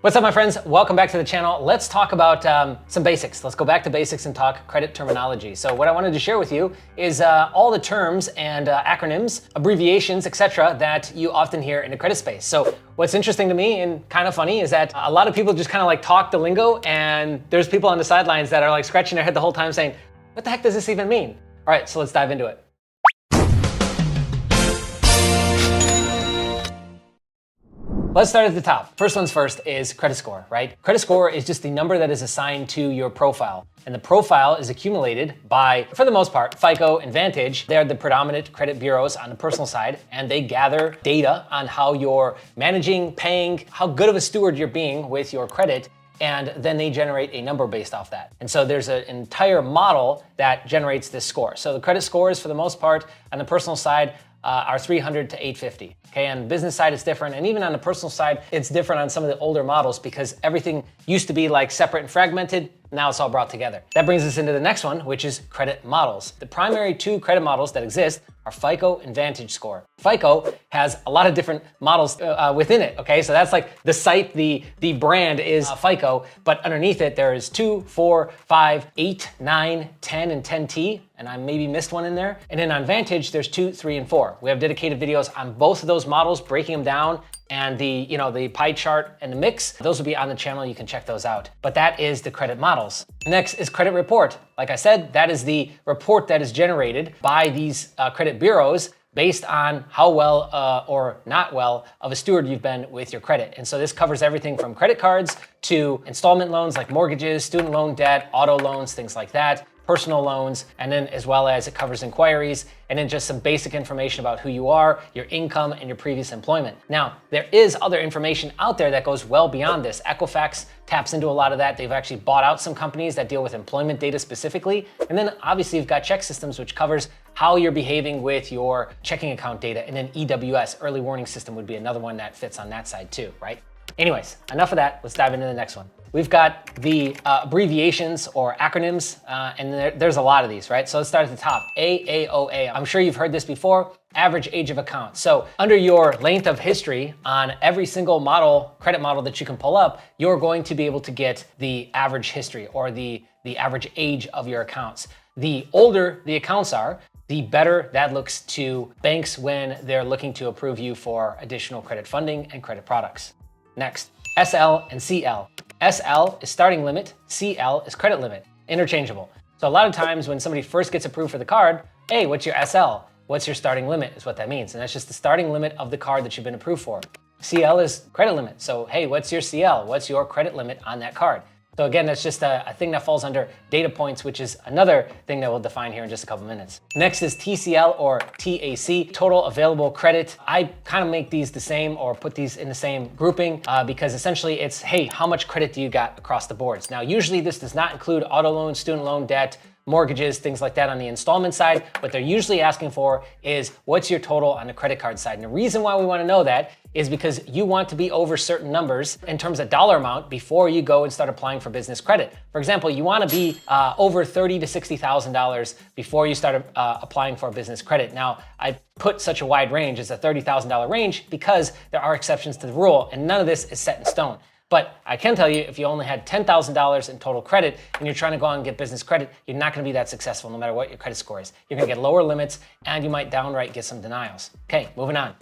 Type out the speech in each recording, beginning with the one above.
What's up, my friends? Welcome back to the channel. Let's talk about some basics. Let's go back to basics and talk credit terminology. So what I wanted to share with you is all the terms and acronyms, abbreviations, etc. that you often hear in the credit space. So what's interesting to me and kind of funny is that a lot of people just kind of like talk the lingo, and there's people on the sidelines that are like scratching their head the whole time saying, what the heck does this even mean? All right, so let's dive into it. Let's start at the top. First one's first is credit score, right? Credit score is just the number that is assigned to your profile. And the profile is accumulated by, for the most part, FICO and Vantage. They're the predominant credit bureaus on the personal side, and they gather data on how you're managing, paying, how good of a steward you're being with your credit, and then they generate a number based off that. And so there's an entire model that generates this score. So the credit scores, for the most part, on the personal side, are 300 to 850. Okay, on the business side, it's different. And even on the personal side, it's different on some of the older models because everything used to be like separate and fragmented. Now it's all brought together. That brings us into the next one, which is credit models. The primary two credit models that exist are FICO and Vantage Score. FICO has a lot of different models within it, okay? So that's like the site, the brand is FICO, but underneath it, there is 2, 4, 5, 8, 9, 10, and 10T, and I maybe missed one in there. And then on Vantage, there's 2, 3, and 4. We have dedicated videos on both of those models, breaking them down, and the pie chart and the mix. Those will be on the channel, you can check those out. But that is the credit models. Next is credit report. Like I said, that is the report that is generated by these credit bureaus based on how well or not well of a steward you've been with your credit. And so this covers everything from credit cards to installment loans like mortgages, student loan debt, auto loans, things like that, personal loans, and then as well as it covers inquiries, and then just some basic information about who you are, your income, and your previous employment. Now, there is other information out there that goes well beyond this. Equifax taps into a lot of that. They've actually bought out some companies that deal with employment data specifically. And then obviously you've got check systems, which covers how you're behaving with your checking account data. And then EWS, early warning system, would be another one that fits on that side too, right? Anyways, enough of that. Let's dive into the next one. We've got the abbreviations or acronyms, and there's a lot of these, right? So let's start at the top. AAOA. I'm sure you've heard this before. Average age of account. So under your length of history on every single model, credit model that you can pull up, you're going to be able to get the average history or the average age of your accounts. The older the accounts are, the better that looks to banks when they're looking to approve you for additional credit funding and credit products. Next, SL and CL. SL is starting limit, CL is credit limit, interchangeable. So a lot of times when somebody first gets approved for the card, hey, what's your SL? What's your starting limit is what that means. And that's just the starting limit of the card that you've been approved for. CL is credit limit. So hey, what's your CL? What's your credit limit on that card? So again, that's just a thing that falls under data points, which is another thing that we'll define here in just a couple minutes. Next is TCL or TAC, total available credit. I kind of make these the same or put these in the same grouping because essentially it's, hey, how much credit do you got across the boards? Now, usually this does not include auto loan, student loan debt, mortgages, things like that on the installment side. What they're usually asking for is what's your total on the credit card side. And the reason why we want to know that is because you want to be over certain numbers in terms of dollar amount before you go and start applying for business credit. For example, you want to be over $30,000 to $60,000 before you start applying for business credit. Now, I put such a wide range as a $30,000 range because there are exceptions to the rule, and none of this is set in stone. But I can tell you, if you only had $10,000 in total credit and you're trying to go out and get business credit, you're not going to be that successful no matter what your credit score is. You're going to get lower limits and you might downright get some denials. Okay, moving on.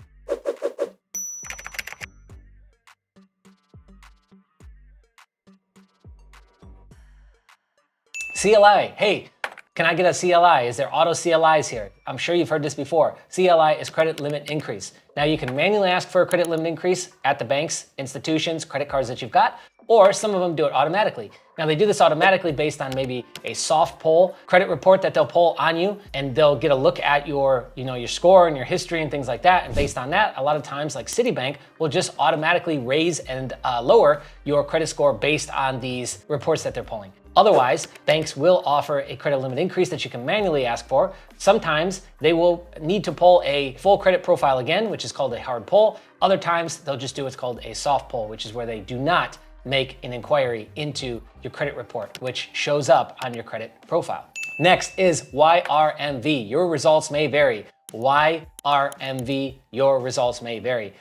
CLI. Hey, can I get a CLI? Is there auto CLIs here? I'm sure you've heard this before. CLI is credit limit increase. Now you can manually ask for a credit limit increase at the banks, institutions, credit cards that you've got, or some of them do it automatically. Now they do this automatically based on maybe a soft pull credit report that they'll pull on you, and they'll get a look at your score and your history and things like that. And based on that, a lot of times like Citibank will just automatically raise and lower your credit score based on these reports that they're pulling. Otherwise, banks will offer a credit limit increase that you can manually ask for. Sometimes they will need to pull a full credit profile again, which is called a hard pull. Other times they'll just do what's called a soft pull, which is where they do not make an inquiry into your credit report, which shows up on your credit profile. Next is YRMV. Your results may vary. YRMV, your results may vary.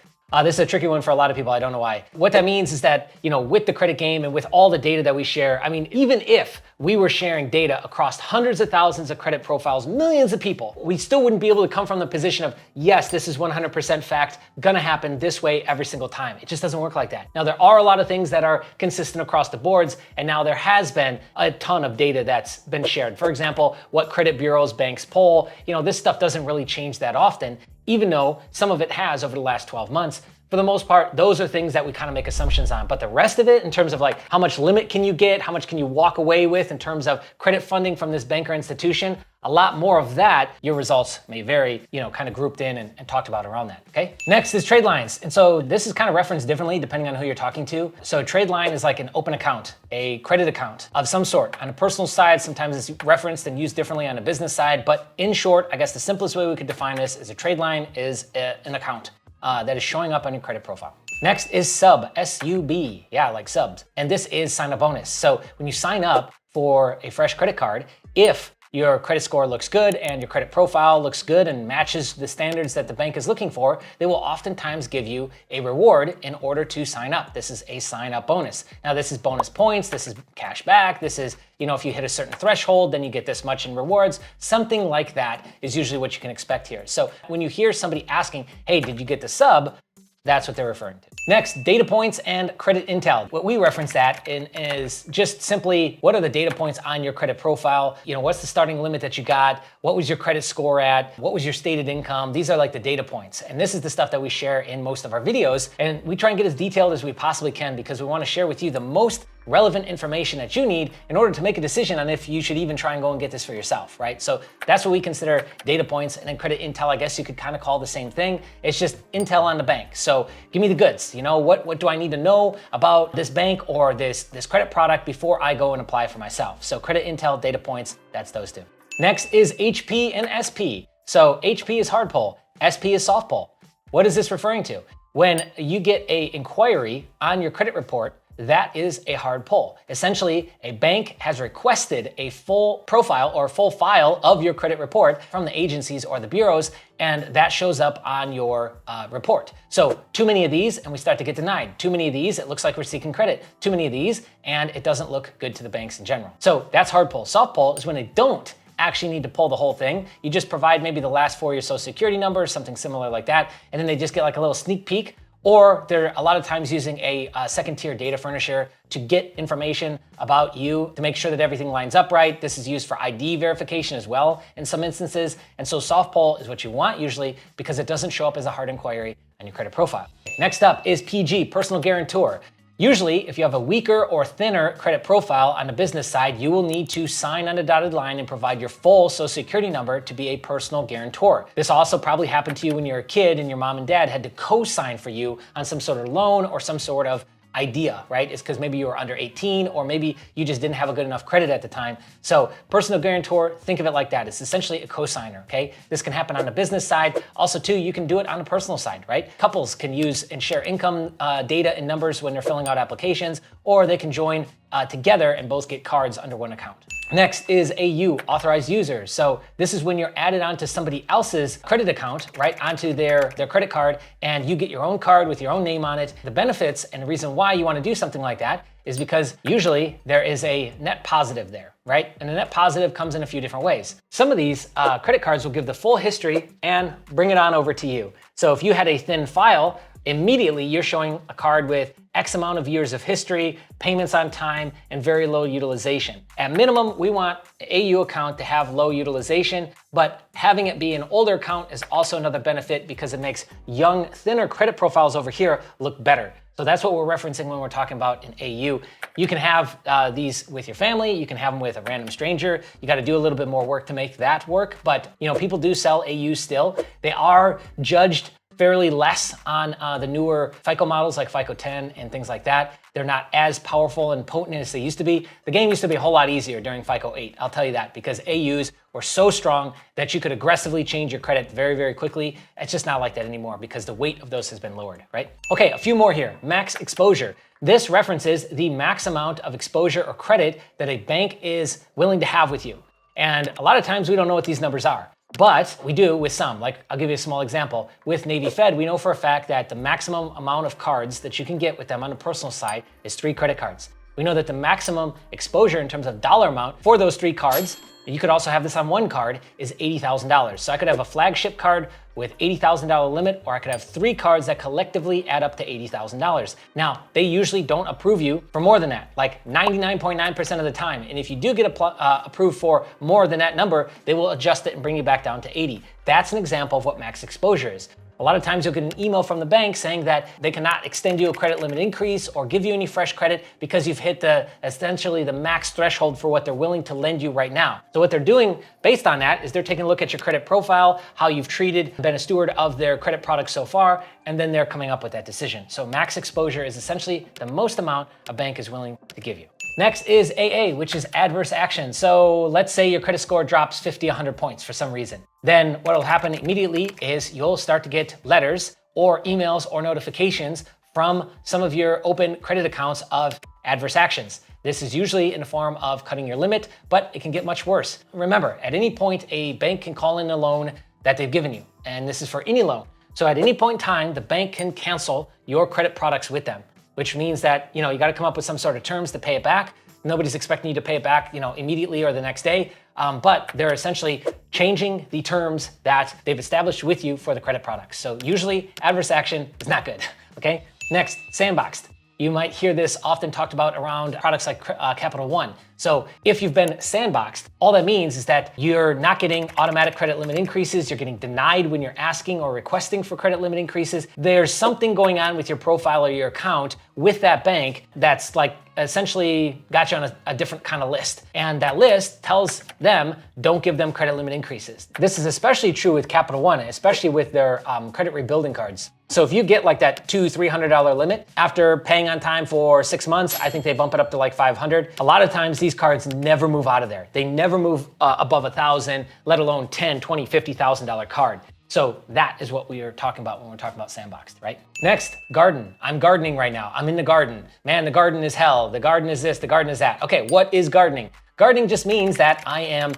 This is a tricky one for a lot of people. I don't know why. What that means is that, with the credit game and with all the data that we share, I mean, even if we were sharing data across hundreds of thousands of credit profiles, millions of people, we still wouldn't be able to come from the position of, yes, this is 100% fact, gonna happen this way every single time. It just doesn't work like that. Now, there are a lot of things that are consistent across the boards, and now there has been a ton of data that's been shared. For example, what credit bureaus, banks poll, this stuff doesn't really change that often, even though some of it has over the last 12 months. For the most part, those are things that we kind of make assumptions on. But the rest of it, in terms of like how much limit can you get, how much can you walk away with in terms of credit funding from this bank or institution, a lot more of that, your results may vary, kind of grouped in and talked about around that, okay? Next is trade lines. And so this is kind of referenced differently depending on who you're talking to. So a trade line is like an open account, a credit account of some sort. On a personal side, sometimes it's referenced and used differently on a business side. But in short, I guess the simplest way we could define this is a trade line is an account that is showing up on your credit profile. Next is sub, S-U-B, yeah, like subs. And this is sign up bonus. So when you sign up for a fresh credit card, if your credit score looks good and your credit profile looks good and matches the standards that the bank is looking for, they will oftentimes give you a reward in order to sign up. This is a sign up bonus. Now this is bonus points, this is cash back, this is, if you hit a certain threshold, then you get this much in rewards. Something like that is usually what you can expect here. So when you hear somebody asking, hey, did you get the sub? That's what they're referring to. Next, data points and credit intel. What we reference that in is just simply, what are the data points on your credit profile? What's the starting limit that you got? What was your credit score at? What was your stated income? These are like the data points. And this is the stuff that we share in most of our videos. And we try and get as detailed as we possibly can because we want to share with you the most relevant information that you need in order to make a decision on if you should even try and go and get this for yourself, right? So that's what we consider data points. And then credit intel, I guess you could kind of call the same thing. It's just intel on the bank. So give me the goods. What do I need to know about this bank or this credit product before I go and apply for myself? So credit intel, data points, that's those two. Next is HP and SP. So HP is hard pull, SP is soft pull. What is this referring to? When you get an inquiry on your credit report, that is a hard pull. Essentially, a bank has requested a full profile or full file of your credit report from the agencies or the bureaus, and that shows up on your report. So too many of these and we start to get denied. Too many of these, it looks like we're seeking credit. Too many of these, and it doesn't look good to the banks in general. So that's hard pull. Soft pull is when they don't actually need to pull the whole thing. You just provide maybe the last 4 of your social security number or something similar like that, and then they just get like a little sneak peek. Or they're a lot of times using a second tier data furnisher to get information about you to make sure that everything lines up right. This is used for ID verification as well in some instances. And so soft pull is what you want usually because it doesn't show up as a hard inquiry on your credit profile. Next up is PG, personal guarantor. Usually, if you have a weaker or thinner credit profile on the business side, you will need to sign on the dotted line and provide your full social security number to be a personal guarantor. This also probably happened to you when you were a kid and your mom and dad had to co-sign for you on some sort of loan or some sort of idea, right? It's because maybe you were under 18 or maybe you just didn't have a good enough credit at the time. So personal guarantor, think of it like that. It's essentially a co-signer, okay? This can happen on the business side. Also too, you can do it on the personal side, right? Couples can use and share income data and numbers when they're filling out applications, or they can join together and both get cards under one account. Next is AU, Authorized Users. So this is when you're added onto somebody else's credit account, right, onto their credit card, and you get your own card with your own name on it. The benefits and the reason why you want to do something like that is because usually there is a net positive there, right? And the net positive comes in a few different ways. Some of these credit cards will give the full history and bring it on over to you. So if you had a thin file, immediately you're showing a card with X amount of years of history, payments on time, and very low utilization. At minimum, we want an AU account to have low utilization, but having it be an older account is also another benefit because it makes young, thinner credit profiles over here look better. So that's what we're referencing when we're talking about an AU. You can have these with your family, you can have them with a random stranger. You got to do a little bit more work to make that work, but people do sell AUs still. They are judged fairly less on the newer FICO models like FICO 10 and things like that. They're not as powerful and potent as they used to be. The game used to be a whole lot easier during FICO 8, I'll tell you that, because AUs were so strong that you could aggressively change your credit very, very quickly. It's just not like that anymore because the weight of those has been lowered, right? Okay, a few more here. Max exposure. This references the max amount of exposure or credit that a bank is willing to have with you. And a lot of times we don't know what these numbers are. But we do with some. Like, I'll give you a small example. With Navy Fed, we know for a fact that the maximum amount of cards that you can get with them on the personal side is 3 credit cards. We know that the maximum exposure in terms of dollar amount for those 3 cards, you could also have this on 1 card, is $80,000. So I could have a flagship card with $80,000 limit, or I could have 3 cards that collectively add up to $80,000. Now, they usually don't approve you for more than that, like 99.9% of the time. And if you do get approved for more than that number, they will adjust it and bring you back down to 80. That's an example of what max exposure is. A lot of times you'll get an email from the bank saying that they cannot extend you a credit limit increase or give you any fresh credit because you've hit essentially the max threshold for what they're willing to lend you right now. So what they're doing based on that is they're taking a look at your credit profile, how you've been a steward of their credit products so far, and then they're coming up with that decision. So max exposure is essentially the most amount a bank is willing to give you. Next is AA, which is adverse action. So let's say your credit score drops 50, 100 points for some reason. Then what will happen immediately is you'll start to get letters or emails or notifications from some of your open credit accounts of adverse actions. This is usually in the form of cutting your limit, but it can get much worse. Remember, at any point, a bank can call in a loan that they've given you, and this is for any loan. So at any point in time, the bank can cancel your credit products with them, which means that, you got to come up with some sort of terms to pay it back. Nobody's expecting you to pay it back, immediately or the next day, but they're essentially changing the terms that they've established with you for the credit products. So usually adverse action is not good, okay? Next, Sandboxed. You might hear this often talked about around products like Capital One. So if you've been sandboxed, all that means is that you're not getting automatic credit limit increases, you're getting denied when you're asking or requesting for credit limit increases. There's something going on with your profile or your account with that bank that's like essentially got you on a different kind of list. And that list tells them, don't give them credit limit increases. This is especially true with Capital One, especially with their credit rebuilding cards. So if you get like that $200-300 limit, after paying on time for 6 months, I think they bump it up to like $500. A lot of times these cards never move out of there. They never move above $1,000, let alone $10, $20, $50,000 card. So that is what we are talking about when we're talking about Sandboxed, right? Next, garden. I'm gardening right now. I'm in the garden. Man, the garden is hell. The garden is this, the garden is that. Okay, what is gardening? Gardening just means that I am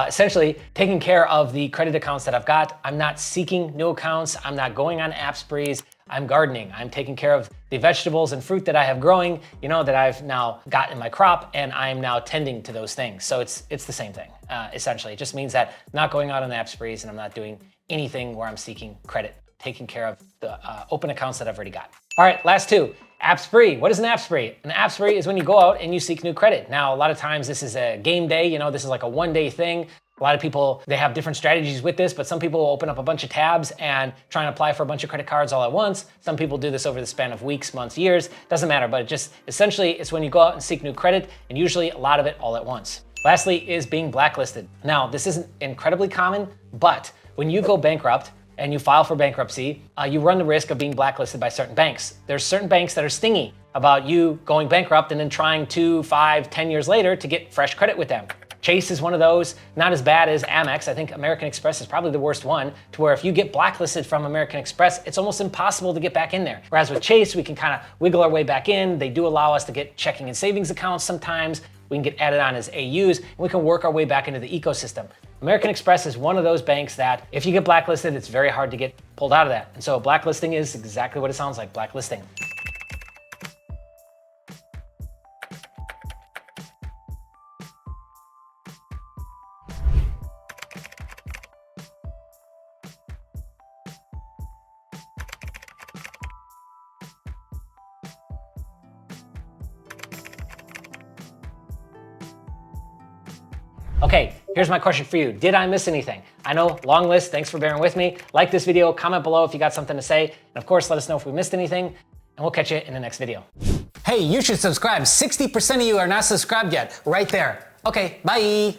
essentially taking care of the credit accounts that I've got. I'm not seeking new accounts. I'm not going on app sprees. I'm gardening. I'm taking care of the vegetables and fruit that I have growing, that I've now got in my crop, and I'm now tending to those things. So it's the same thing, essentially. It just means that I'm not going out on the app sprees and I'm not doing anything where I'm seeking credit, taking care of the open accounts that I've already got. All right, last 2. App spree. What is an app spree? An app spree is when you go out and you seek new credit. Now, a lot of times this is a game day, this is like a one-day thing. A lot of people, they have different strategies with this, but some people will open up a bunch of tabs and try and apply for a bunch of credit cards all at once. Some people do this over the span of weeks, months, years. Doesn't matter, but essentially it's when you go out and seek new credit, and usually a lot of it all at once. Lastly is being blacklisted. Now, this isn't incredibly common, but when you go bankrupt and you file for bankruptcy, you run the risk of being blacklisted by certain banks. There's certain banks that are stingy about you going bankrupt and then trying 2, 5, 10 years later to get fresh credit with them. Chase is one of those, not as bad as Amex. I think American Express is probably the worst one, to where if you get blacklisted from American Express, it's almost impossible to get back in there. Whereas with Chase, we can kind of wiggle our way back in. They do allow us to get checking and savings accounts sometimes. We can get added on as AUs, and we can work our way back into the ecosystem. American Express is one of those banks that if you get blacklisted, it's very hard to get pulled out of that. And so blacklisting is exactly what it sounds like, blacklisting. Okay, here's my question for you. Did I miss anything? I know, long list, thanks for bearing with me. Like this video, comment below if you got something to say, and of course, let us know if we missed anything, and we'll catch you in the next video. Hey, you should subscribe. 60% of you are not subscribed yet, right there. Okay, bye.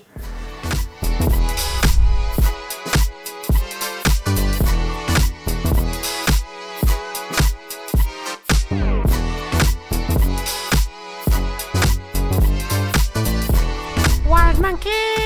Monkey!